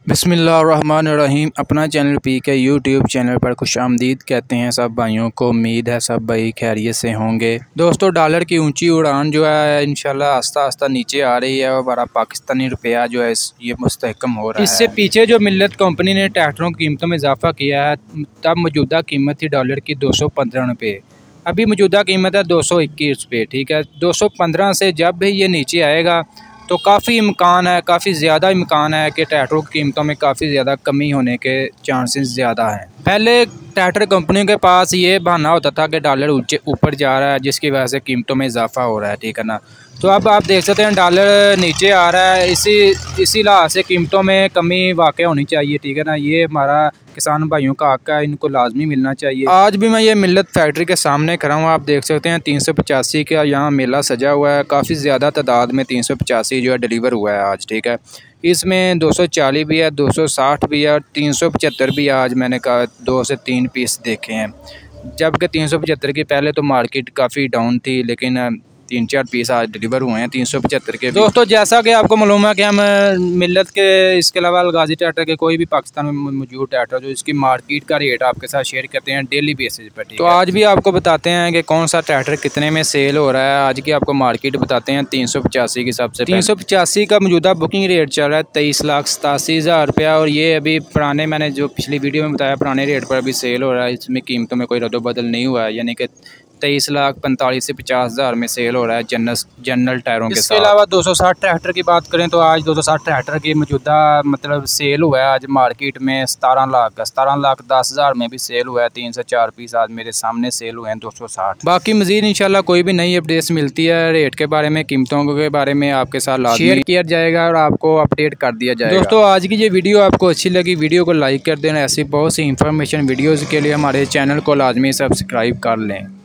बिस्मिल्लाहिर्रहमानिर्रहीम। अपना channel P के यूट्यूब चैनल पर खुशामदीद कहते हैं सब भाइयों को। उम्मीद है सब भाई खैरियत से होंगे। दोस्तों, डॉलर की ऊंची उड़ान जो है इंशाल्लाह आस्ता आस्ता नीचे आ रही है और हमारा पाकिस्तानी रुपया जो है ये मुस्तहकम हो रहा है। इससे पीछे जो मिल्लत कंपनी ने ट्रैक्टरों की कीमतों में इजाफा किया है, तब मौजूदा कीमत थी डॉलर की 215 रुपये। अभी मौजूदा कीमत है 221 रुपये। ठीक है, 215 से जब भी ये नीचे आएगा तो काफ़ी इम्कान है, काफ़ी ज़्यादा इम्कान है कि ट्रैक्टरों की कीमतों में काफ़ी ज़्यादा कमी होने के चांसेस ज़्यादा हैं। पहले ट्रैक्टर कंपनियों के पास ये बहाना होता था कि डॉलर ऊपर जा रहा है जिसकी वजह से कीमतों में इजाफा हो रहा है। ठीक है ना, तो अब आप देख सकते हैं डॉलर नीचे आ रहा है। इसी लिहाज से कीमतों में कमी वाक़ई होनी चाहिए। ठीक है ना, ये हमारा किसान भाइयों का हक़ है, इनको लाजमी मिलना चाहिए। आज भी मैं ये मिल्लत फैक्ट्री के सामने खड़ा हूँ। आप देख सकते हैं 385 का यहाँ मेला सजा हुआ है। काफ़ी ज़्यादा तादाद में 385 जो है डिलीवर हुआ है आज। ठीक है, इसमें 240 भी है, 260 भी है और 375 भी। आज मैंने कहा 2 से 3 पीस देखे हैं, जबकि 375 की पहले तो मार्केट काफ़ी डाउन थी, लेकिन 3-4 पीस आज डिलीवर हुए हैं 375 के। दोस्तों, जैसा कि आपको मालूम है कि हम मिल्लत के इसके अलावा अलगाजी ट्रैक्टर के कोई भी पाकिस्तान में मौजूद ट्रैक्टर जो इसकी मार्केट का रेट आपके साथ शेयर करते हैं डेली बेसिस पर। तो आज भी आपको बताते हैं कि कौन सा ट्रैक्टर कितने में सेल हो रहा है। आज की आपको मार्केट बताते हैं 385 की। सबसे 385 का मौजूदा बुकिंग रेट चल रहा है 23,87,000 रुपया। और ये अभी पुराने, मैंने जो पिछली वीडियो में बताया, पुराने रेट पर अभी सेल हो रहा है। इसमें कीमतों में कोई रद्दोबदल नहीं हुआ है, यानी कि 23,45,000 से 50,000 में सेल हो रहा है जनरल टायरों के साथ। इसके अलावा 260 ट्रैक्टर की बात करें तो आज 260 ट्रैक्टर की मौजूदा मतलब सेल हुआ है आज मार्केट में 17 लाख का। 17,10,000 में भी सेल हुआ है। 3 से 4 पीस आज मेरे सामने सेल हुए हैं 260। बाकी मजीद इंशाल्लाह कोई भी नई अपडेट्स मिलती है रेट के बारे में, कीमतों के बारे में आपके साथ शेयर किया जाएगा और आपको अपडेट कर दिया जाएगा। दोस्तों, आज की ये वीडियो आपको अच्छी लगी, वीडियो को लाइक कर देना। ऐसी बहुत सी इंफॉर्मेशन वीडियोज़ के लिए हमारे चैनल को लाजमी सब्सक्राइब कर लें।